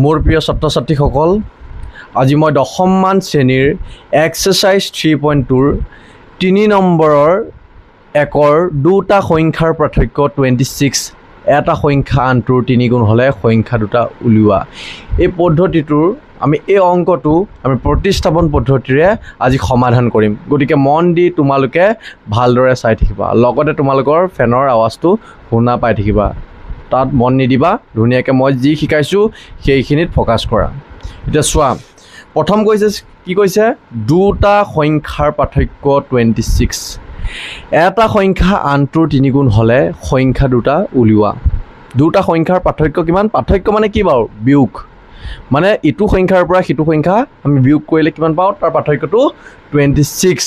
মোৰ প্ৰিয় ছাত্ৰ ছাত্ৰীসকল, আজি মই দশমমান শ্ৰেণীৰ এক্সাৰচাইজ 3.2ৰ 3 নম্বৰৰ একৰ দুটা সংখ্যাৰ পাৰ্থক্য 26 এটা সংখ্যা আনটোৰ 3 গুণ হ'লে সংখ্যা দুটা উলিওৱা। এই পদ্ধতিটোৰ আমি এই অংকটো আমি প্ৰতিস্থাপন পদ্ধতিৰে আজি সমাধান কৰিম। গতিকে মন দি তোমালোকে ভালদৰে চাই থাকিবা, লগতে তোমালোকৰ ফেনৰ আৱাজটো শুনা পাই থাকিবা। তাত মন নিদিবা, ধুনীয়াকৈ মই যি শিকাইছোঁ সেইখিনিত ফ'কাছ কৰা। এতিয়া চোৱা, প্ৰথম কৈছে কি কৈছে, দুটা সংখ্যাৰ পাৰ্থক্য 26 এটা সংখ্যা আনটোৰ 3 গুণ হ'লে সংখ্যা দুটা উলিওৱা। দুটা সংখ্যাৰ পাৰ্থক্য কিমান? পাৰ্থক্য মানে কি বাৰু? বিয়োগ। মানে ইটো সংখ্যাৰ পৰা সিটো সংখ্যা আমি বিয়োগ কৰিলে কিমান পাওঁ? তাৰ পাৰ্থক্যটো 26।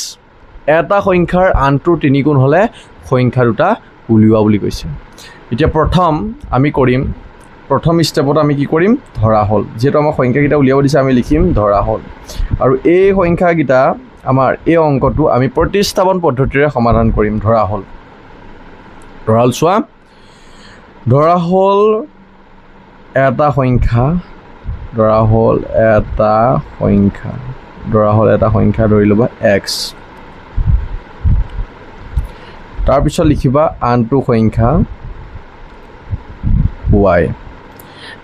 এটা সংখ্যাৰ আনটোৰ 3 গুণ হ'লে সংখ্যা দুটা উলিওৱা বুলি কৈছে। এতিয়া প্ৰথম ষ্টেপত আমি কি কৰিম? ধৰা হ'ল। যিহেতু আমাৰ সংখ্যাকেইটা উলিয়াব দিছে, আমি লিখিম ধৰা হ'ল। আৰু এই সংখ্যাকেইটা আমাৰ এই অংকটো আমি প্ৰতিস্থাপন পদ্ধতিৰে সমাধান কৰিম। ধৰা হ'ল চোৱা, ধৰা হ'ল এটা সংখ্যা, ধৰি ল'বা x। তাৰপিছত লিখিবা আনটো সংখ্যা y।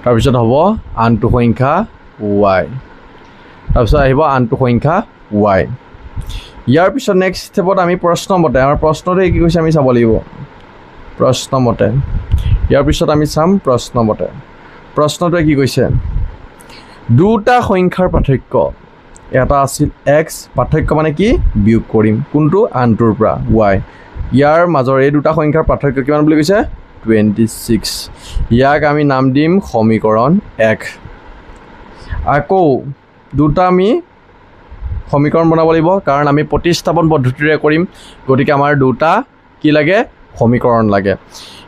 তাৰপিছত হ'ব আনটো সংখ্যা y। তাৰপিছত আহিব আনটো সংখ্যা y। ইয়াৰ পিছত নেক্সট ষ্টেপত আমি প্ৰশ্নমতে, আমাৰ প্ৰশ্নটোৱে কি কৈছে আমি চাব লাগিব। প্ৰশ্নমতে ইয়াৰ পিছত আমি চাম প্ৰশ্নমতে। প্ৰশ্নটোৱে কি কৈছে? দুটা সংখ্যাৰ পাৰ্থক্য, এটা আছিল x, পাৰ্থক্য মানে কি? বিয়োগ কৰিম। কোনটো? আনটোৰ পৰা y। ইয়াৰ মাজৰ এই দুটা সংখ্যাৰ পাৰ্থক্য কিমান বুলি কৈছে? 26। ইয়াক আমি নাম দিম সমীকৰণ 1। আকৌ দুটা আমি সমীকৰণ বনাব লাগিব, কাৰণ আমি প্ৰতিস্থাপন পদ্ধতিৰে কৰিম। গতিকে আমাৰ দুটা কি লাগে? সমীকৰণ লাগে।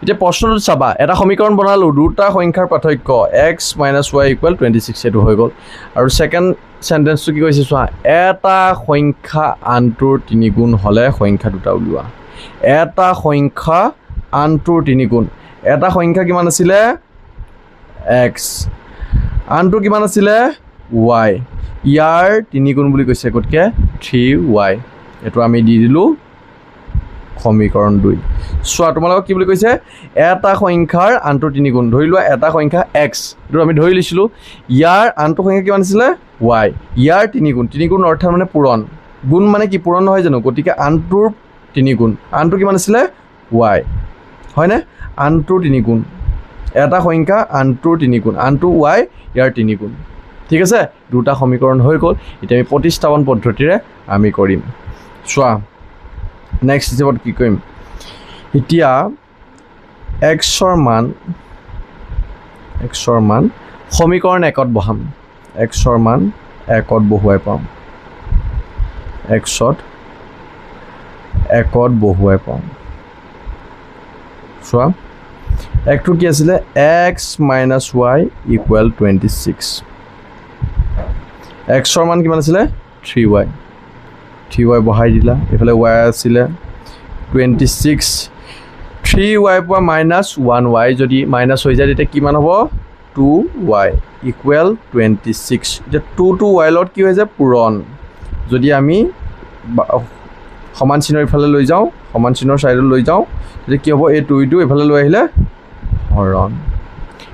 এতিয়া প্ৰশ্নটোত চাবা, এটা সমীকৰণ বনালোঁ, দুটা সংখ্যাৰ পাৰ্থক্য x - y = 26, এইটো হৈ গ'ল। আৰু ছেকেণ্ড চেণ্টেন্সটো কি কৈছে চোৱা, এটা সংখ্যা আনটোৰ 3 গুণ হ'লে সংখ্যা দুটা উলিওৱা। এটা সংখ্যা আনটোৰ 3 গুণ। এটা সংখ্যা কিমান আছিলে? x, আনটো কিমান আছিলে? y। ইয়াৰ 3 গুণ বুলি কৈছে, গতিকে 3y। এইটো আমি দি দিলোঁ সমীকৰণ 2। চোৱা, তোমালোকক কি বুলি কৈছে? এটা সংখ্যাৰ আনটোৰ 3 গুণ। ধৰি লোৱা এটা সংখ্যা x, এইটো আমি ধৰি লৈছিলোঁ। ইয়াৰ আনটো সংখ্যা কিমান আছিলে? y। ইয়াৰ 3 গুণ। 3 গুণ অৰ্থাৎ মানে পূৰণ। গুণ মানে কি? পূৰণ নহয় জানো? গতিকে আনটোৰ 3 গুণ। আনটো কিমান আছিলে? y, হয়নে? আনটোৰ 3 গুণ। এটা সংখ্যা আনটোৰ 3 গুণ, আনটো y, ইয়াৰ 3 গুণ। ঠিক আছে, দুটা সমীকৰণ হৈ গ'ল। এতিয়া আমি প্ৰতিস্থাপন পদ্ধতিৰে আমি কৰিম। চোৱা, নেক্সট ষ্টেপত কি কৰিম? এতিয়া xৰ মান সমীকৰণ 1ত বহাম। xৰ মান 1ত বহুৱাই পাওঁ। চোৱা, একটো কি আছিলে? x - y = 26। xৰ মান কিমান আছিলে? 3y। 3y বহাই দিলা। এইফালে y আছিলে 26। 3y পৰা -1y যদি মাইনাছ হৈ যায়, তেতিয়া কিমান হ'ব? 2y = 26। এতিয়া 2 y লগত কি হৈ যায়? পূৰণ। যদি আমি সমান চিহ্নৰ ইফালে লৈ যাওঁ, সমান চিহ্নৰ ছাইডত লৈ যাওঁ, তেতিয়া কি হ'ব? এই 2 এইফালে লৈ আহিলে হৰণ।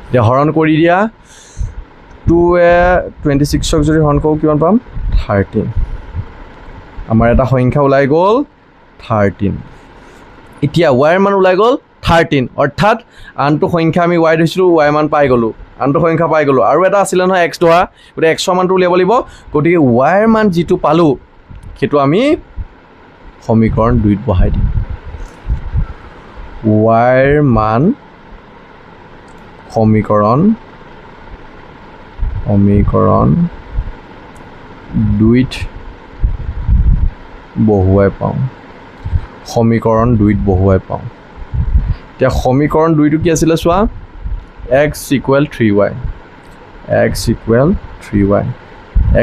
এতিয়া হৰণ কৰি দিয়া। 2য়ে 26ক যদি হৰণ কৰোঁ কিমান পাম? 13। আমাৰ এটা সংখ্যা ওলাই গ'ল 13। এতিয়া y ৰ মান ওলাই গ'ল 13, অৰ্থাৎ আনটো সংখ্যা আমি y ধৰিছিলোঁ, y মান পাই গ'লোঁ, আনটো সংখ্যা পাই গ'লোঁ। আৰু এটা আছিলে নহয় x ধৰা, গতিকে xৰ মানটো উলিয়াব লাগিব। গতিকে y ৰ মান যিটো পালোঁ, সেইটো আমি সমীকৰণ 2ত বহাই দিম। y ৰ মান সমীকৰণ 2ত বহুৱাই পাওঁ। এতিয়া সমীকৰণ 2টো কি আছিলে চোৱা, x = 3y।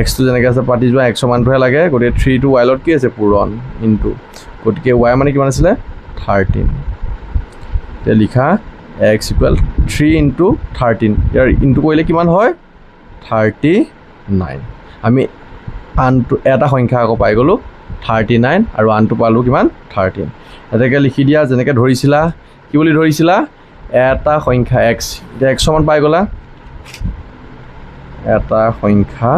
xটো যেনেকৈ আছে পাতি যোৱা, xৰ মানটোহে লাগে। গতিকে 3টো y লগত কি আছে? পূৰণ ইনটু। গতিকে y মানে কিমান আছিলে? 13। এতিয়া লিখা x = 3 × 13। ইয়াৰ ইনটু কৰিলে কিমান হয়? 39 আমি আনটো এটা সংখ্যা আকৌ পাই গ'লোঁ 39 আৰু আনটো পালোঁ কিমান 13 এটাকে লিখি দিয়া যেনেকৈ ধৰিছিলা কি বুলি ধৰিছিলা এটা সংখ্যা x এতিয়া x সমান পাই গ'লা এটা সংখ্যা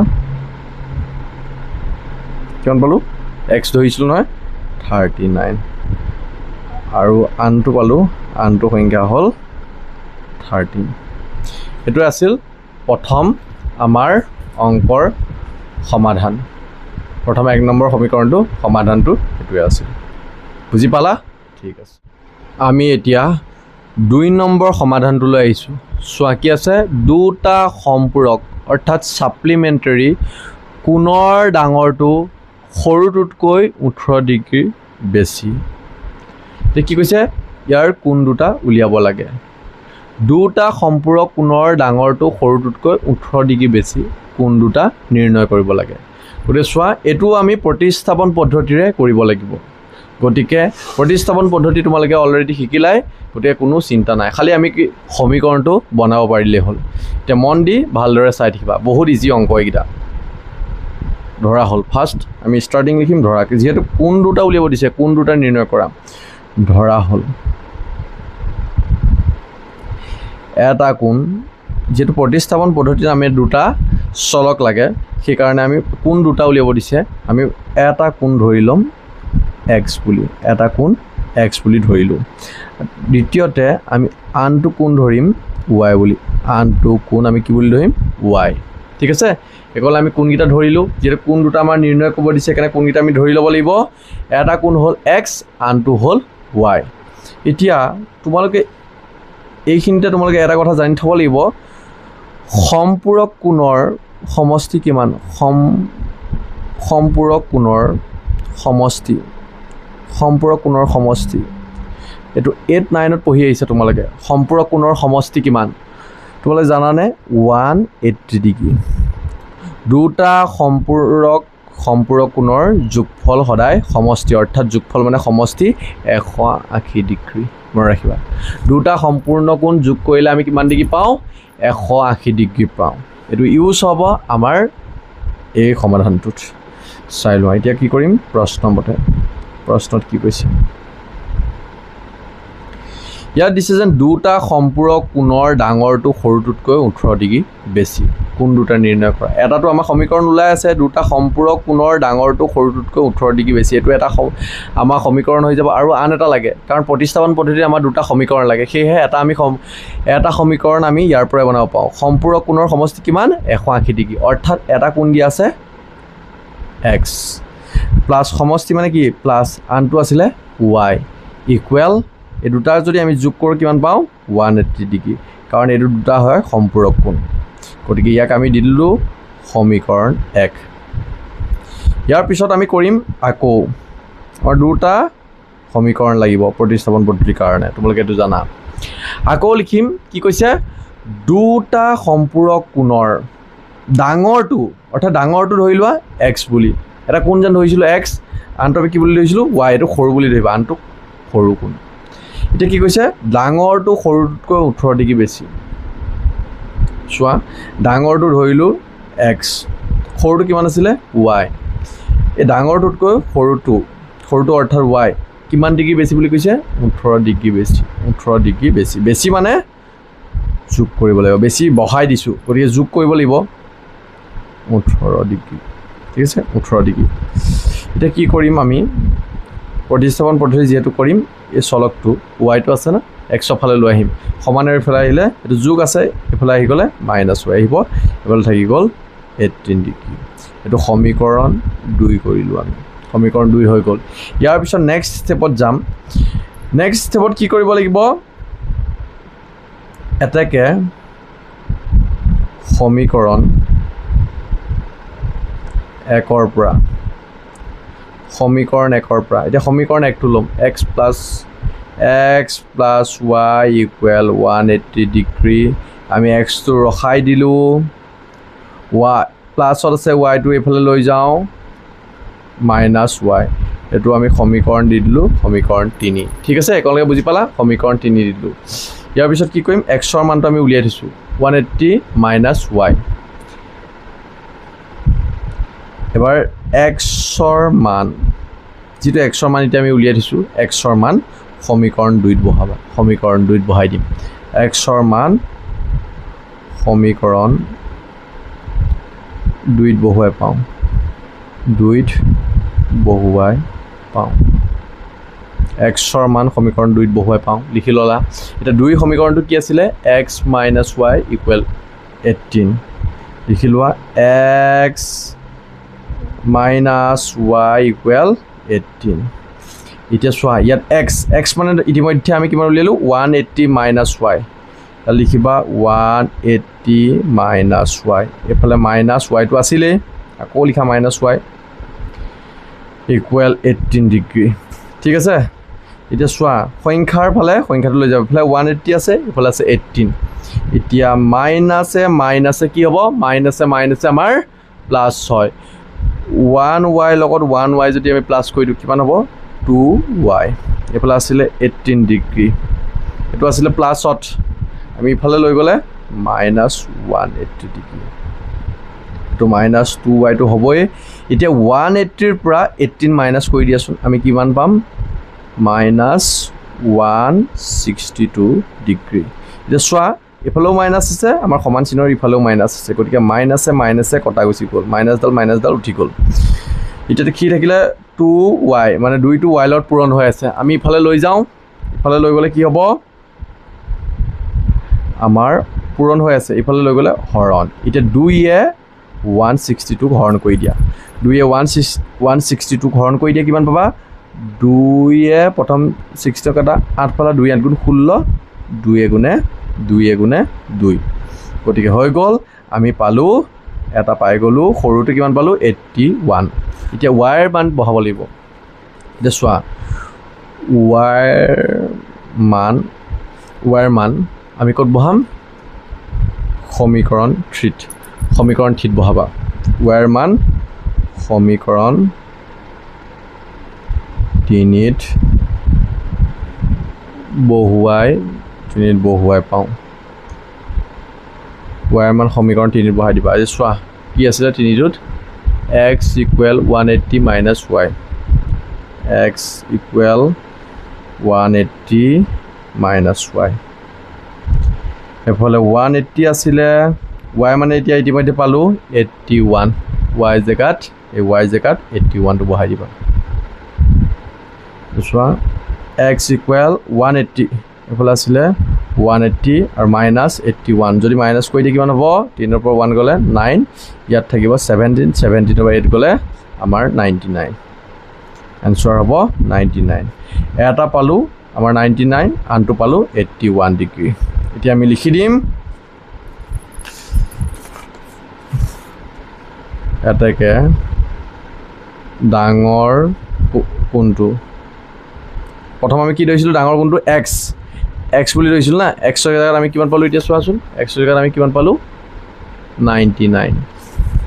কিমান পালোঁ x ধৰিছিলোঁ নহয় 39 আৰু আনটো পালোঁ আনটো সংখ্যা হ'ল 13 এইটো আছিল প্ৰথম আমাৰ অংকৰ সমাধান প্ৰথম 1 নম্বৰ সমীকৰণটো সমাধানটো এইটোৱে আছিল বুজি পালা ঠিক আছে আমি এতিয়া 2 নম্বৰ সমাধানটোলৈ আহিছোঁ চোৱা কি আছে দুটা সম্পূৰক অৰ্থাৎ সাপ্লিমেণ্টাৰী কোণৰ ডাঙৰটো সৰুটোতকৈ 18 ডিগ্ৰী বেছি তে কি কৈছে ইয়াৰ কোণ দুটা উলিয়াব লাগে দুটা সম্পূৰক কোণৰ ডাঙৰটো সৰুটোতকৈ 18 ডিগ্ৰী বেছি কোণ দুটা নিৰ্ণয় কৰিব লাগে গতিকে চোৱা এইটো আমি প্ৰতিস্থাপন পদ্ধতিৰে কৰিব লাগিব গতিকে প্ৰতিস্থাপন পদ্ধতি তোমালোকে অলৰেডি শিকিলাই গতিকে কোনো চিন্তা নাই খালি আমি কি সমীকৰণটো বনাব পাৰিলে হ'ল তে মন দি ভালদৰে চাই থাকিবা বহুত ইজি অংক এইকেইটা ধৰা হ'ল ফাৰ্ষ্ট আমি ষ্টাৰ্টিং লিখিম ধৰা যেহেতু কোণ দুটা উলিয়াব দিছে কোণ দুটা নিৰ্ণয় কৰা ধৰা হ'ল এটা কোণ যেহেতু প্ৰতিস্থাপন পদ্ধতিত আমি দুটা চলক লাগে সেইকাৰণে আমি কোণ দুটা উলিয়াব দিছে আমি এটা কোণ ধৰি ল'ম x বুলি এটা কোণ x বুলি ধৰিলোঁ দ্বিতীয়তে আমি আনটো কোণ ধৰিম y বুলি আনটো কোণ আমি কি বুলি ধৰিম y ঠিক আছে একল আমি কোণকেইটা ধৰিলোঁ যেহেতু কোণ দুটা আমাৰ নিৰ্ণয় কৰিব দিছে কাৰণে কোণকেইটা আমি ধৰি ল'ব লাগিব এটা কোণ হ'ল x আনটো হ'ল y এতিয়া তোমালোকে এইখিনিতে তোমালোকে এটা কথা জানি থ'ব লাগিব সম্পূৰক কোণৰ সমষ্টি কিমান সম্পূৰক কোণৰ সমষ্টি এইটো 8-9ত পঢ়ি আহিছে তোমালোকে সম্পূৰক কোণৰ সমষ্টি কিমান তোমালোকে জানানে 180 ডিগ্ৰী দুটা সম্পূৰক কোণৰ যোগফল সদায় সমষ্টি অৰ্থাৎ যোগফল মানে সমষ্টি 180 ডিগ্ৰী মনত ৰাখিবা দুটা সম্পূৰ্ণ কোণ যোগ কৰিলে আমি কিমান ডিগ্ৰী পাওঁ 180 ডিগ্ৰী পাওঁ এইটো ইউজ হ'ব আমাৰ এই সমাধানটোত চাই লোৱা এতিয়া কি কৰিম প্ৰশ্নত কি কৈছে ইয়াত দিছে যেন দুটা সম্পূৰক কোণৰ ডাঙৰটো সৰুটোতকৈ 18 ডিগ্ৰী বেছি কোণ দুটা নিৰ্ণয় কৰা এটাটো আমাৰ সমীকৰণ ওলাই আছে দুটা সম্পূৰক কোণৰ ডাঙৰটো সৰুটোতকৈ 18 ডিগ্ৰী বেছি এইটো এটা আমাৰ সমীকৰণ হৈ যাব আৰু আন এটা লাগে কাৰণ প্ৰতিস্থাপন পদ্ধতিত আমাৰ দুটা সমীকৰণ লাগে সেয়েহে এটা সমীকৰণ আমি ইয়াৰ পৰাই বনাব পাওঁ সম্পূৰক কোণৰ সমষ্টি কিমান 180 ডিগ্ৰী অৰ্থাৎ এটা কোণ দিয়া আছে x প্লাছ সমষ্টি মানে কি প্লাছ আনটো আছিলে y ইকুৱেল এই দুটা যদি আমি যোগ কৰোঁ কিমান পাওঁ 180 ডিগ্ৰী কাৰণ এইটো দুটা হয় সম্পূৰক কোণ গতিকে ইয়াক আমি দি দিলোঁ সমীকৰণ 1 ইয়াৰ পিছত আমি কৰিম আকৌ আমাৰ দুটা সমীকৰণ লাগিব প্ৰতিস্থাপন পদ্ধতিৰ কাৰণে তোমালোকে এইটো জানা আকৌ লিখিম কি কৈছে দুটা সম্পূৰক কোণৰ ডাঙৰটো অৰ্থাৎ ডাঙৰটো ধৰি লোৱা x বুলি এটা কোণ যেন ধৰিছিলোঁ x আনটো আমি কি বুলি ধৰিছিলোঁ y এইটো সৰু বুলি ধৰিবা আনটো সৰু কোণ এতিয়া কি কৈছে ডাঙৰটো সৰুটোতকৈ 18 ডিগ্ৰী বেছি চোৱা ডাঙৰটো ধৰিলোঁ x সৰুটো কিমান আছিলে y এই ডাঙৰটোতকৈ সৰুটো অৰ্থাৎ y কিমান ডিগ্ৰী বেছি বুলি কৈছে 18 ডিগ্ৰী বেছি মানে যোগ কৰিব লাগিব বেছি বহাই দিছোঁ গতিকে যোগ কৰিব লাগিব 18 ডিগ্ৰী ঠিক আছে 18 ডিগ্ৰী এতিয়া কি কৰিম আমি প্ৰতিস্থাপন পদ্ধতি যেহেতু কৰিম এই চলকটো ৱাইটো আছে না এক্সৰ ফালে লৈ আহিম সমানেৰে ইফালে আহিলে এইটো যোগ আছে ইফালে আহি গ'লে মাইনাছ হৈ আহিব ইফালে থাকি গ'ল 18 ডিগ্ৰী এইটো সমীকৰণ 2 কৰিলোঁ আমি সমীকৰণ 2 হৈ গ'ল ইয়াৰ পিছত নেক্সট ষ্টেপত যাম নেক্সট ষ্টেপত কি কৰিব লাগিব এটাকে সমীকৰণ 1ৰ পৰা এতিয়া সমীকৰণ 1টো ল'ম x plus y equal 180 degree আমি xটো ৰখাই দিলোঁ y প্লাছত আছে yটো এইফালে লৈ যাওঁ মাইনাছ y এইটো আমি সমীকৰণ দি দিলোঁ সমীকৰণ 3 ঠিক আছে একেলগে বুজি পালা সমীকৰণ 3 দি দিলোঁ ইয়াৰ পিছত কি কৰিম xৰ মানটো আমি উলিয়াই থৈছোঁ 180 মাইনাছ y এবাৰ এক্সৰ মান যিটো এক্সৰ মান এতিয়া আমি উলিয়াই দিছোঁ এক্সৰ মান সমীকৰণ 2ত বহাবা সমীকৰণ 2ত বহাই দিম এক্সৰ মান সমীকৰণ 2ত বহুৱাই পাওঁ 2ত বহুৱাই পাওঁ এক্সৰ মান সমীকৰণ 2ত বহুৱাই পাওঁ লিখি ল'লা এতিয়া 2 সমীকৰণটো কি আছিলে x - y = 18 লিখি লোৱা x - y = 18 এতিয়া চোৱা ইয়াত x মানে ইতিমধ্যে আমি কিমান উলিয়ালোঁ 180 - y লিখিবা 180 - y এফালে -y টো আছিলেই আকৌ লিখা -y = 18 ডিগ্ৰী ঠিক আছে এতিয়া চোৱা সংখ্যাৰ ফালে সংখ্যাটো লৈ যাব এফালে 180 আছে এফালে আছে 18 এতিয়া মাইনাছে কি হ'ব মাইনাছে আমাৰ প্লাছ হয় 1y লগত 1y যদি আমি প্লাছ কৰি দিওঁ কিমান হ'ব 2y এফালে আছিলে 18 ডিগ্ৰী এইটো আছিলে প্লাছত আমি ইফালে লৈ গ'লে -180 ডিগ্ৰী তো -2y টো হ'বই এতিয়া 180 ৰ পৰা 18 মাইনাছ কৰি দিয়াচোন আমি কিমান পাম -162 ডিগ্ৰী এতিয়া চোৱা এফালেও মাইনাছ আছে আমাৰ সমান চিহ্নৰ ইফালেও মাইনাছ আছে গতিকে মাইনাছে কটা গুচি গ'ল মাইনাছডাল উঠি গ'ল এতিয়া কি থাকিলে 2y মানে 2টো y লগত পূৰণ হৈ আছে আমি ইফালে লৈ যাওঁ ইফালে লৈ গ'লে কি হ'ব আমাৰ পূৰণ হৈ আছে ইফালে লৈ গ'লে হৰণ এতিয়া 2য়ে 162 হৰণ কৰি দিয়া 2য়ে 162 হৰণ কৰি দিয়া কিমান পাবা 2য়ে প্ৰথম 60 কাটা 8 ফালা 2 8 গুণ 16 2 গুণে 2 গতিকে হৈ গ'ল আমি পালোঁ এটা পাই গ'লোঁ সৰুটো কিমান পালোঁ 81 এতিয়া y ৰ মান বহাব লাগিব এতিয়া চোৱা y ৰ মান আমি ক'ত বহাম সমীকৰণ 3ত বহাবা y ৰ মান সমীকৰণ 3ত বহুৱাই পাওঁ y ৰ মান সমীকৰণ 3ত বহাই দিবা আজি চোৱা কি আছিলে 3টোত x = 180 - y x = 180 - y এফালে 180 আছিলে y মানে এতিয়া ইতিমধ্যে পালোঁ 81 y জেগাত 81 টো বহাই দিবা চোৱা x = 180 এফালে আছিলে 180 আৰু -81 যদি মাইনাছ কৰি দিয়ে কিমান হ'ব 3 ৰ পৰা 1 গ'লে 9 ইয়াত থাকিব 17 17 পৰা 8 গ'লে আমাৰ 99 এনচাৰ হ'ব 99 এটা পালোঁ আমাৰ 99 আনটো পালোঁ 81 ডিগ্ৰী এতিয়া আমি লিখি দিম এটাকে ডাঙৰ কোনটো প্ৰথম আমি কি লৈছিলোঁ ডাঙৰ কোনটো x বুলি লৈছিলোঁ না x ৰ জেগাত আমি কিমান পালোঁ এতিয়া চোৱাচোন x ৰ জেগাত আমি কিমান পালোঁ 99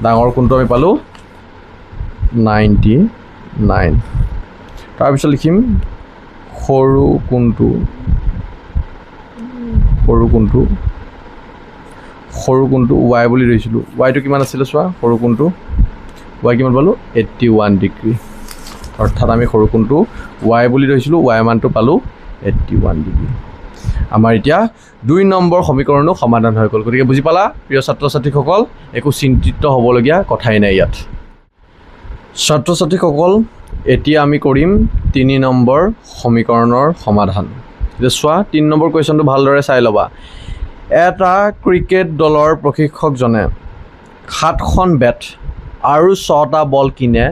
ডাঙৰ কোনটো আমি পালোঁ 99 তাৰপিছত লিখিম সৰু কোনটো y বুলি লৈছিলোঁ y টো কিমান আছিলে চোৱা সৰু কোনটো y কিমান পালোঁ 81 ডিগ্ৰী অৰ্থাৎ আমি সৰু কোনটো y বুলি লৈছিলোঁ y মানটো পালোঁ 81 ডিগ্ৰী আমাৰ এতিয়া 2 নম্বৰ সমীকৰণো সমাধান হৈ গ'ল গতিকে বুজি পালা প্ৰিয় ছাত্ৰ ছাত্ৰীসকল একো চিন্তিত হ'বলগীয়া কথাই নাই ইয়াত ছাত্ৰ ছাত্ৰীসকল এতিয়া আমি কৰিম 3 নম্বৰ সমীকৰণৰ সমাধান এতিয়া চোৱা 3 নম্বৰ কুৱেশ্যনটো ভালদৰে চাই ল'বা এটা ক্ৰিকেট দলৰ প্ৰশিক্ষকজনে 7খন বেট আৰু 6টা বল কিনে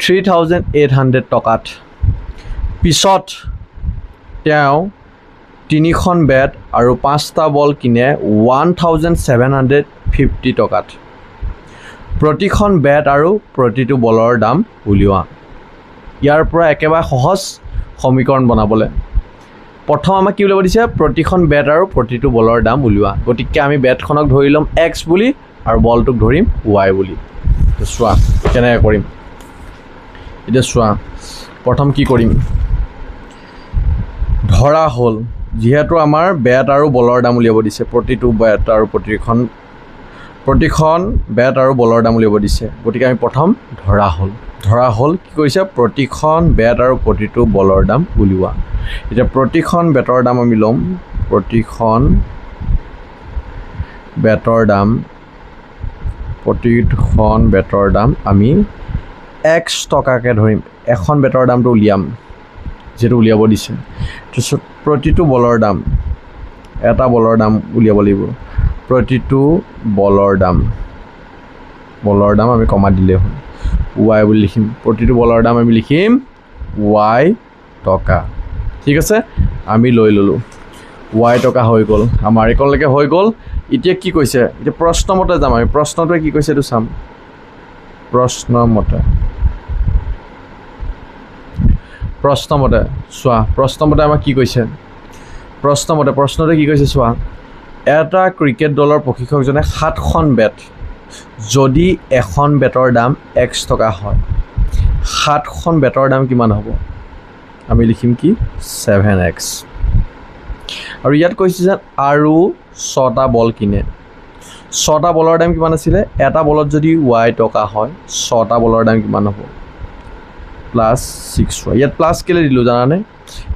3800 টকাত পিছত তেওঁ 3খন বেট আৰু 5টা বল কিনে 1750 টকাত প্ৰতিখন বেট আৰু প্ৰতিটো বলৰ দাম উলিওৱা ইয়াৰ পৰা একেবাৰে সহজ সমীকৰণ বনাবলৈ প্ৰথম আমাক কি উলিয়াব দিছে প্ৰতিখন বেট আৰু প্ৰতিটো বলৰ দাম উলিওৱা গতিকে আমি বেটখনক ধৰি ল'ম x বুলি আৰু বলটোক ধৰিম y বুলি চোৱা কেনেকৈ কৰিম এতিয়া চোৱা প্ৰথম কি কৰিম ধৰা হ'ল যিহেতু আমাৰ বেট আৰু বলৰ দাম উলিয়াব দিছে প্ৰতিটো বেট আৰু প্ৰতিখন প্ৰতিখন বেট আৰু বলৰ দাম উলিয়াব দিছে গতিকে আমি প্ৰথম ধৰা হ'ল কি কৰিছে প্ৰতিখন বেট আৰু প্ৰতিটো বলৰ দাম উলিওৱা এতিয়া প্ৰতিখন বেটৰ দাম আমি ল'ম প্ৰতিখন বেটৰ দাম আমি x টকাকৈ ধৰিম এখন বেটৰ দামটো উলিয়াম যেটো উলিয়াব দিছে তাৰপিছত প্ৰতিটো বলৰ দাম এটা বলৰ দাম উলিয়াব লাগিব প্ৰতিটো বলৰ দাম আমি কমা দিলে হ'ল y বুলি লিখিম প্ৰতিটো বলৰ দাম আমি লিখিম y টকা ঠিক আছে আমি লৈ ললো y টকা হৈ গ'ল আমাৰ একলৈকে হৈ গ'ল এতিয়া কি কৈছে এতিয়া প্ৰশ্নমতে যাম আমি প্ৰশ্নটোৱে কি কৈছে এইটো চাম প্ৰশ্নমতে চোৱা প্ৰশ্নমতে আমাক কি কৈছে প্ৰশ্নতে কি কৈছে চোৱা এটা ক্ৰিকেট দলৰ প্ৰশিক্ষকজনে 7খন বেট যদি এখন বেটৰ দাম x টকা হয় 7খন বেটৰ দাম কিমান হ'ব আমি লিখিম কি 7x আৰু ইয়াত কৈছে যে আৰু 6টা বল কিনে 6টা বলৰ দাম কিমান আছিলে এটা বলত যদি y টকা হয় 6টা বলৰ দাম কিমান হ'ব প্লাছ 6y ইয়াত প্লাছ কেলে দিলো জানানে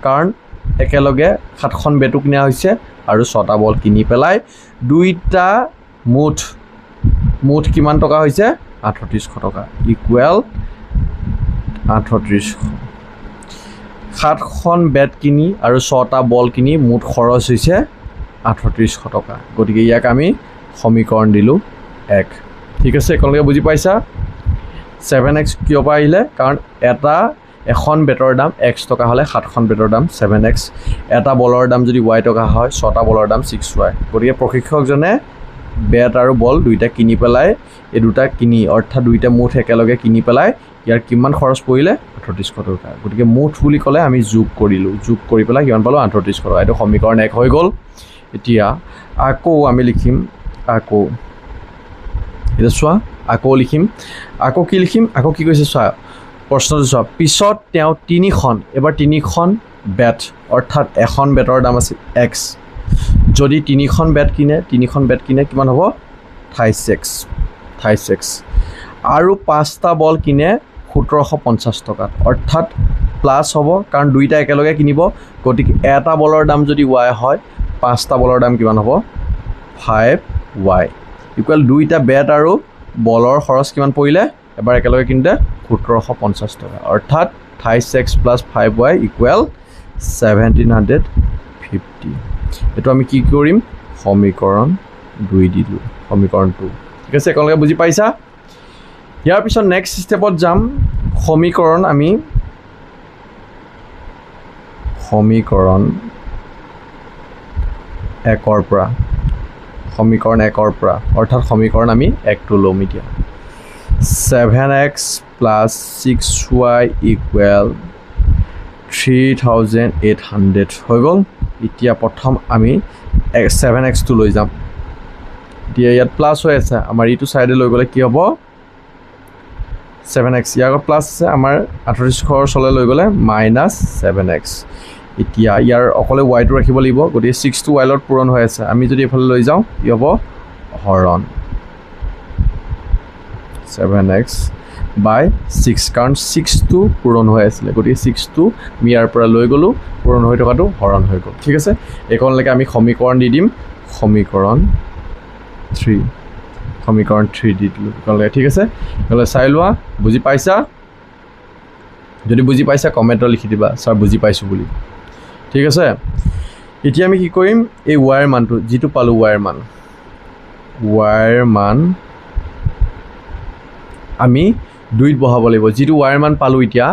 কাৰণ একেলগে 7খন বেটু কিনা হৈছে আৰু 6টা বল কিনি পেলাই দুইটা মুঠ কিমান টকা হৈছে 3800 টকা ইকুৱেল 3800 7খন বেট কিনি আৰু 6টা বল কিনি মুঠ খৰচ হৈছে 3800 টকা গতিকে ইয়াক আমি সমীকৰণ দিলো 1 ঠিক আছে একেলগে বুজি পাইছা 7x কিয় পা আহিলে কাৰণ এখন বেটৰ দাম x টকা হলে 7খন বেটৰ দাম 7x এটা বলৰ দাম যদি y টকা হয় 6টা বলৰ দাম 6y গতিকে প্ৰশিক্ষকজনে বেট আৰু বল দুইটা কিনি পেলাই এই দুটা কিনি অৰ্থাৎ দুইটা মুঠ একেলগে কিনি পেলাই ইয়াৰ কিমান খৰচ পৰিলে 3800 টকা গতিকে মুঠ বুলি ক'লে আমি যোগ কৰি পেলাই কিমান পালো 3800 টকা এইটো সমীকৰণ 1 হৈ গ'ল এতিয়া আকৌ আমি লিখিম এটা চোৱা আকৌ লিখিম আকৌ কি কৈছে চোৱা প্ৰশ্নটো চোৱা পিছত তেওঁ 3খন বেট অৰ্থাৎ এখন বেটৰ দাম আছে x যদি 3খন বেট কিনে কিমান হ'ব 28x আৰু 5টা বল কিনে 1750 টকাত অৰ্থাৎ প্লাছ হ'ব কাৰণ দুইটা একেলগে কিনিব গতিকে এটা বলৰ দাম যদি y হয় 5টা বলৰ দাম কিমান হ'ব 5y ইকুৱেল দুইটা বেট আৰু বলৰ খৰচ কিমান পৰিলে এবাৰ একেলগে কিনতে 1750 টকা অৰ্থাৎ 28x + 5y ইকুৱেল 1750 এটো আমি কি কৰিম সমীকৰণ 2 দিলো সমীকৰণ 2 ঠিক আছে একেলগে বুজি পাইছা ইয়াৰ পিছত নেক্সট ষ্টেপত যাম সমীকৰণ 1ৰ পৰা অৰ্থাৎ সমীকৰণ আমি 1টো ল'ম এতিয়া 7x + 6y ইকুৱেল 3800 হৈ গ'ল এতিয়া প্ৰথম আমি 7x টো লৈ যাম এতিয়া ইয়াত প্লাছ হৈ আছে আমাৰ ইটো সাইডে লৈ গলে কি হ'ব 7x ইয়াৰ প্লাছ আছে আমাৰ 3800 চলে লৈ গলে -7x এতিয়া ইয়াৰ অকলে y টো ৰাখিব লাগিব গতিকে 6 টো y লত পূৰণ হৈ আছে আমি যদি এফালে লৈ যাওঁ কি হ'ব হৰণ 7x by 6 কাৰণ 6 টো পূৰণ হৈ আছিল গতিকে 6 টো আমি ইয়াৰ পৰা লৈ গলো পূৰণ হৈ থকাটো হৰণ হৈ গ'ল ঠিক আছে এইকনলৈকে আমি সমীকৰণ দি দিম সমীকৰণ 3 দি দিলো এইকনলৈকে ঠিক আছে নহলে চাই লোৱা বুজি পাইছা যদি বুজি পাইছা কমেন্টত লিখি দিবা স্যাৰ বুজি পাইছো বুলি ঠিক আছে এতিয়া আমি কি কৰিম এই y ৰ মানটো যেটো পালো y ৰ মান আমি 2ত বহাব লাগিব যেটো y ৰ মান পালো এতিয়া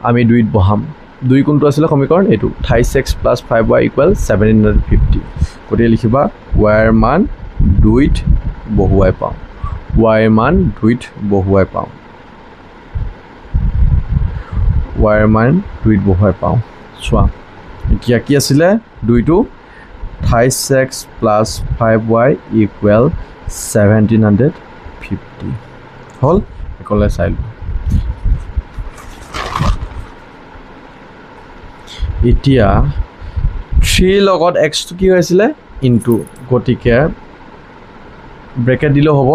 আমি 2ত বহাম 2 কোনটো আছিল সমীকৰণ এটো 28x + 5y = 1750 গতিকে লিখিবা y ৰ মান 2ত বহুৱাই পাওঁ y ৰ মান 2ত বহুৱাই পাওঁ চোৱা এতিয়া কি আছিলে 2টো 28x + 5y = 1750 হল একলে চাই লো এতিয়া 3 লগত x টো কি হৈছিলে ইনটু গতিকে ব্ৰেকেট দিলেও হ'ব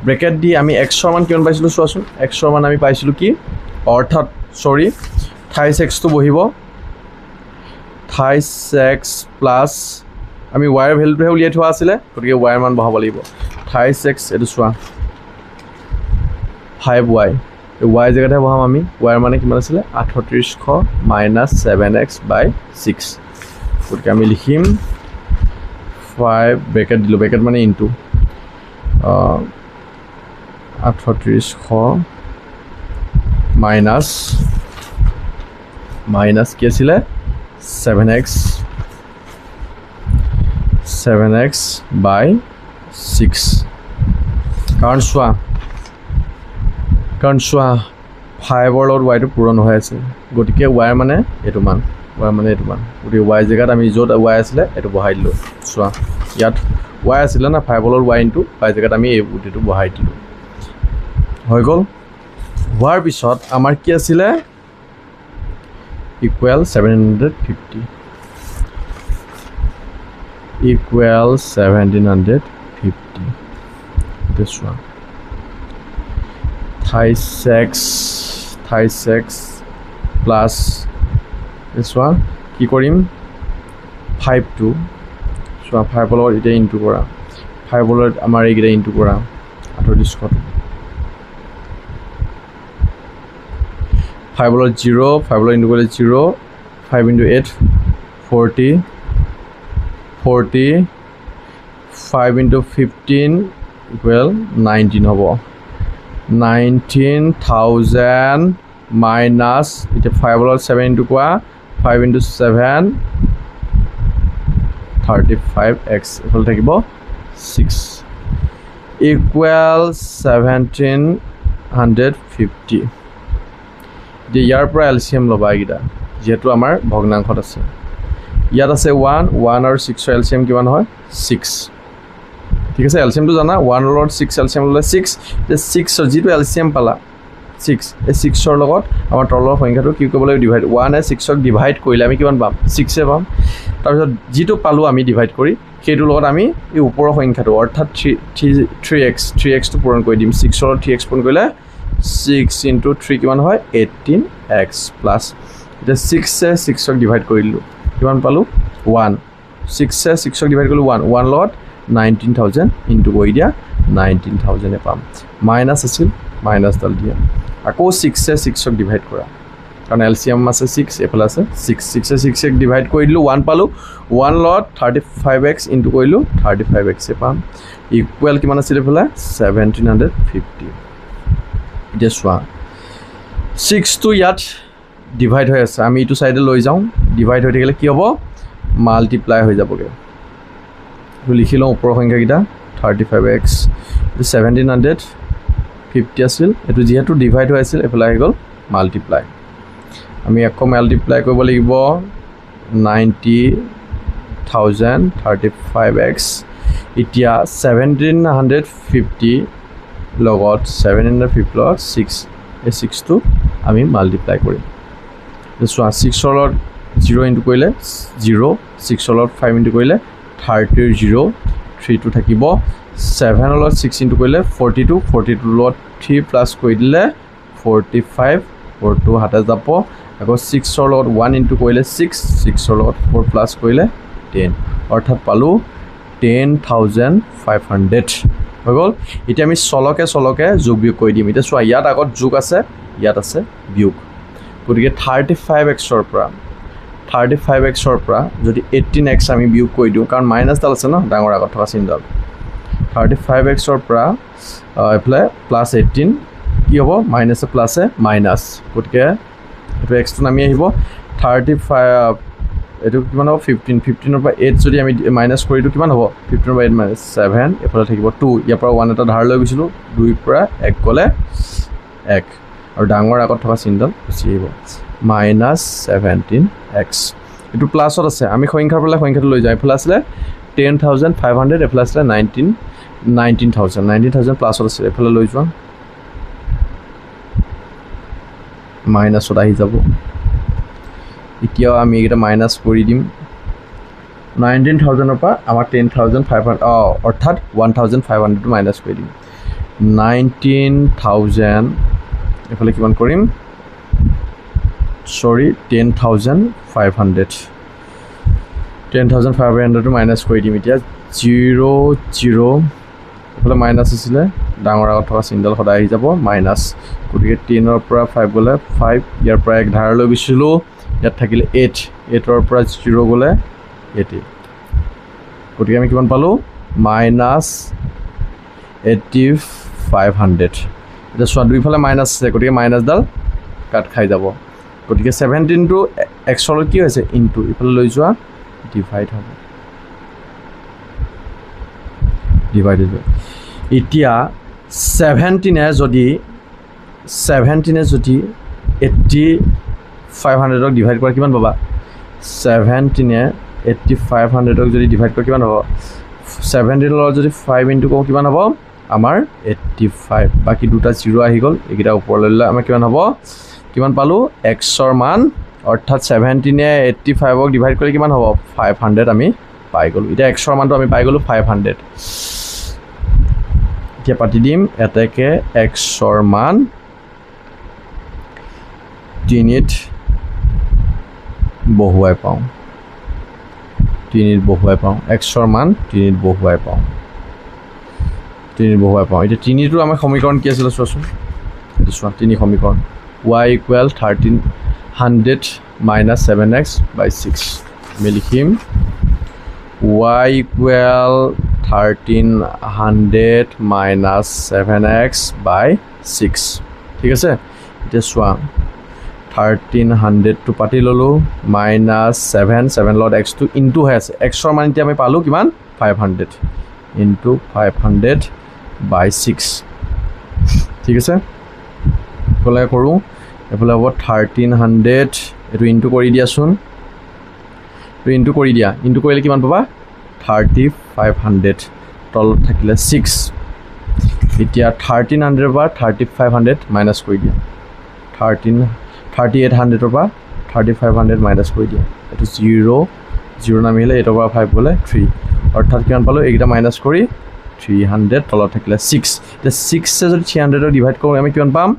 ব্ৰেকেট দি আমি এক্সৰ মান কিমান পাইছিলোঁ চোৱাচোন এক্সৰ মান আমি পাইছিলোঁ কি অৰ্থাৎ সৰি থাইছ এক্সটো বহিব থাইছ এক্স প্লাছ আমি ৱাইৰ ভেলুটোহে উলিয়াই থোৱা আছিলে গতিকে ৱাইৰ মান বহাব লাগিব থাইছ এক্স এইটো চোৱা 5y ৱাই জেগাতহে বহাম আমি ৱাইৰ মানে কিমান আছিলে 3800 মাইনাছ 7x/6 গতিকে আমি লিখিম 5 ব্ৰেকেট দিলোঁ ব্ৰেকেট মানে ইনটু 3800 মাইনাছ কি আছিলে 7x/6 কাৰণ চোৱা 5ৰ লগত ৱাইটো পূৰণ হৈ আছে গতিকে ৱাইৰ মানে এইটো মান গতিকে ৱাই জেগাত আমি য'ত ৱাই আছিলে এইটো বহাই দিলোঁ চোৱা ইয়াত ৱাই আছিলে না 5ৰ লগত ৱাই ইনটু ৱাই জেগাত আমি এই গুটিটো বহাই দিলোঁ হৈ গ'ল হোৱাৰ পিছত আমাৰ কি আছিলে ইকুৱেল 750 ইকুৱেল 1750 এইটো চোৱা থাইছ এক্স প্লাছ চোৱা কি কৰিম 5টো চোৱা 5ৰ লগত এতিয়া ইনটু কৰা 5ৰ লগত আমাৰ এইকেইটা ইনটু কৰা 3800 5ৰ লগত 0 5ৰ লগত ইনটু কৰিলে 0 5 × 8 40 5 × 15 ইকুৱেল 19 হ'ব 19,000 মাইনাছ এতিয়া 5ৰ লগত 7 ইনটু কৰা 5 × 7 35x এইফালে থাকিব 6 ইকুৱেল 1750 এতিয়া ইয়াৰ পৰা এলচিএম ল'বা এইকেইটা যিহেতু আমাৰ ভগ্নাংশত আছে ইয়াত আছে 1 আৰু 6ৰ এলচিএম কিমান হয় 6 ঠিক আছে এলচিএমটো জানা 1ৰ লগত 6 এলচিএম ল'লে 6 এতিয়া 6ৰ যিটো এলচিএম পালা 6 এই 6ৰ লগত আমাৰ তলৰ সংখ্যাটো কি কৰিব লাগিব ডিভাইড 1 এ 6ক ডিভাইড কৰিলে আমি কিমান পাম 6 পাম তাৰপিছত যিটো পালোঁ আমি ডিভাইড কৰি সেইটোৰ লগত আমি এই ওপৰৰ সংখ্যাটো অৰ্থাৎ 3xটো পূৰণ কৰি দিম 6ৰ লগত 3x পূৰণ কৰিলে 6 × 3 কিমান হয় 18x প্লাছ এতিয়া 6 এ 6ক ডিভাইড কৰি দিলোঁ কিমান পালোঁ 1 6 এ 6ক ডিভাইড কৰিলোঁ 1 লগত 19,000 ইনটু কৰি দিয়া 19,000 পাম মাইনাছ আছিল মাইনাছডাল দিয়া আকৌ 6 এ 6ক ডিভাইড কৰা কাৰণ এলচিএম আছে 6 এইফালে আছে 6 এ 6ক ডিভাইড কৰি দিলোঁ 1 পালোঁ 1 লগত 35x ইনটু কৰিলোঁ 35x পাম ইকুৱেল কিমান আছিল এইফালে 1750 এতিয়া চোৱা 6টো ইয়াত ডিভাইড হৈ আছে আমি এইটো চাইডে লৈ যাওঁ ডিভাইড হৈ থাকিলে কি হ'ব মাল্টিপ্লাই হৈ যাবগৈ লিখি লওঁ ওপৰৰ সংখ্যাকেইটা 35x 1750 আছিল এইটো যিহেতু ডিভাইড হৈ আছিল এইফালে আহি গ'ল মাল্টিপ্লাই আমি আকৌ মাল্টিপ্লাই কৰিব লাগিব 90,000 35x এতিয়া 1750 লগত 750 লগত 6 এই 6টো আমি মাল্টিপ্লাই কৰিম চোৱা 6ৰ লগত 0 ইনটু কৰিলে 0 6ৰ লগত 5 ইনটু কৰিলে 30 0 3টো থাকিব 7ৰ লগত 6 ইনটু কৰিলে 42 42ৰ লগত 3 প্লাছ কৰি দিলে 45 4টো হাতে যাব আকৌ 6ৰ লগত 1 ইনটু কৰিলে 6ৰ লগত 4 প্লাছ কৰিলে 10 অৰ্থাৎ পালোঁ 10,500 হৈ গ'ল এতিয়া আমি চলকে যোগ বিয়োগ কৰি দিম এতিয়া চোৱা ইয়াত আগত যোগ আছে ইয়াত আছে বিয়োগ গতিকে 35xৰ পৰা যদি 18x আমি বিয়োগ কৰি দিওঁ কাৰণ মাইনাছডাল আছে ন ডাঙৰ আগত থকা চিনডাল 35xৰ পৰা এইফালে প্লাছ 18 কি হ'ব মাইনাছে প্লাছে মাইনাছ গতিকে এইটো এক্সটো নামি আহিব 35 এইটো কিমান হ'ব 15ৰ পৰা 8 যদি আমি মাইনাছ কৰি দিওঁ কিমান হ'ব 15ৰ পৰা 8 মাইনাছ 7 এইফালে থাকিব 2 ইয়াৰ পৰা 1 এটা ধাৰ লৈ গৈছিলোঁ 2ৰ পৰা 1 গ'লে 1 আৰু ডাঙৰ আগত থকা চিনডাল গুচি আহিব মাইনাছ 17x এইটো প্লাছত আছে আমি সংখ্যাৰ পৰা সংখ্যাটো লৈ যাওঁ এইফালে আছিলে 10,500 এইফালে আছিলে 19,000 প্লাছত আছে এইফালে লৈ যোৱা মাইনাছত আহি যাব এতিয়াও আমি এইকেইটা মাইনাছ কৰি দিম 19,000 পৰা আমাৰ 10,500 অৰ্থাৎ 1,500 মাইনাছ কৰি দিম 19,000 এফালে কিমান কৰিম সৰি 10,500 মাইনাছ কৰি দিম এতিয়া 0 এফালে মাইনাছ আছিলে ডাঙৰ আগত থকা চিনডাল সদায় আহি যাব মাইনাছ গতিকে 10ৰ পৰা 5 গ'লে 5 ইয়াৰ পৰা 1 ধাৰ লৈ গৈছিলোঁ ইয়াত থাকিলে 8ৰ পৰা 0 গ'লে 8 গতিকে আমি কিমান পালোঁ মাইনাছ 8,500 এতিয়া চোৱা দুইফালে মাইনাছ আছে গতিকে মাইনাছডাল কাট খাই যাব গতিকে 17টো এক্সলৈ কি হৈছে ইনটু ইফালে লৈ যোৱা ডিভাইড হ'ব ডিভাইডেড এতিয়া 17 যদি 8,500ক ডিভাইড কৰা কিমান পাবা 17 8,500ক যদি ডিভাইড কৰা কিমান হ'ব 17 লগত যদি 5 ইনটু কওঁ কিমান হ'ব আমাৰ 85 বাকী দুটা 0 আহি গ'ল এইকেইটা ওপৰলৈ ল'লে আমাৰ কিমান হ'ব কিমান পালোঁ xৰ মান অৰ্থাৎ 17 85ক ডিভাইড কৰি কিমান হ'ব 500 আমি পাই গ'লোঁ এতিয়া xৰ মানটো আমি পাই গ'লোঁ 500 এতিয়া পাতি দিম এতেকে xৰ মান 3ত বহুৱাই পাওঁ xৰ মান 3ত বহুৱাই পাওঁ এতিয়া 3টো আমাৰ সমীকৰণ কি আছিলে চোৱাচোন এইটো চোৱা 3 সমীকৰণ y = 1300 minus 7x by 6 আমি লিখিম y = 1300 minus 7x by 6 ঠিক আছে এতিয়া চোৱা 1300টো পাতি ল'লোঁ মাইনাছ 7 লগত x টো ইনটু হৈ আছে xৰ মান এতিয়া আমি পালোঁ কিমান 500 ইনটু 500 by 6 ঠিক আছে এইফালে কৰোঁ এইফালে হ'ব 1300 এইটো ইনটু কৰি দিয়াচোন ইনটু কৰি দিয়া ইনটু কৰিলে কিমান পাবা 3500 তলত থাকিলে 6 এতিয়া 1300 পৰা 3500 মাইনাছ কৰি দিয়া 3800 পৰা 3500 মাইনাছ কৰি দিয়া এইটো 0 নামিলে 8ৰ পৰা 5 গ'লে 3 অৰ্থাৎ কিমান পালোঁ এইকেইটা মাইনাছ কৰি 300 তলত থাকিলে 6 এতিয়া 6 যদি 300ক ডিভাইড কৰোঁ আমি কিমান পাম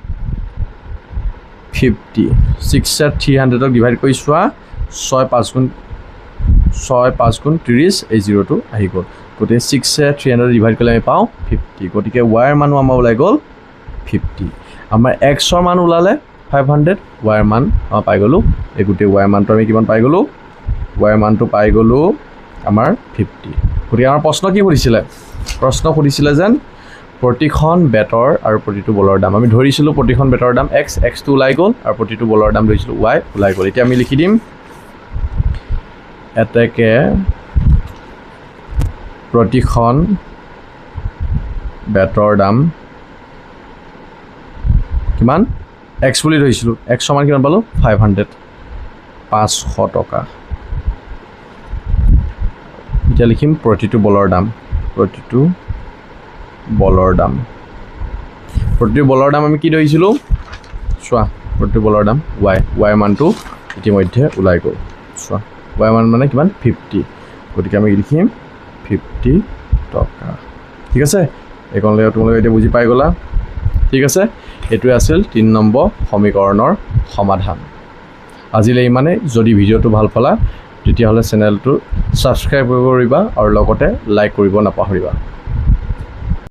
50 6 300ক ডিভাইড কৰি চোৱা 6 5 গুণ 30 এই 0টো আহি গ'ল গতিকে 6 300 ডিভাইড কৰিলে আমি পাওঁ 50 গতিকে yৰ মানো আমাৰ ওলাই গ'ল 50 আমাৰ xৰ মান ওলালে 500 yৰ মান আমাৰ পাই গ'লোঁ এই গোটেই yৰ মানটো আমি কিমান পাই গ'লোঁ yৰ মানটো পাই গ'লোঁ আমাৰ 50 গতিকে আমাৰ প্ৰশ্ন কি সুধিছিলে যেন প্ৰতিখন বেটৰ আৰু প্ৰতিটো বলৰ দাম আমি ধৰিছিলোঁ প্ৰতিখন বেটৰ দাম xটো ওলাই গ'ল আৰু প্ৰতিটো বলৰ দাম ধৰিছিলোঁ y ওলাই গ'ল এতিয়া আমি লিখি দিম এতেকে প্ৰতিখন বেটৰ দাম কিমান x বুলি ধৰিছিলোঁ x সমান কিমান পালোঁ 500 টকা এতিয়া লিখিম প্ৰতিটো বলৰ দাম প্ৰতিটো বলৰ দাম আমি কি ধৰিছিলোঁ চোৱা প্ৰতিটো বলৰ দাম y মানটো ইতিমধ্যে ওলাই গ'ল চোৱা y মান মানে কিমান 50 গতিকে আমি লিখিম 50 টকা ঠিক আছে এইকণলৈ তোমালোকে এতিয়া বুজি পাই গ'লা ঠিক আছে এইটোৱে আছিল 3 নম্বৰ সমীকৰণৰ সমাধান আজিলৈ ইমানে যদি ভিডিঅ'টো ভাল পালা তেতিয়াহ'লে চেনেলটো ছাবস্ক্ৰাইব কৰিব পাৰিবা আৰু লগতে লাইক কৰিব নাপাহৰিবা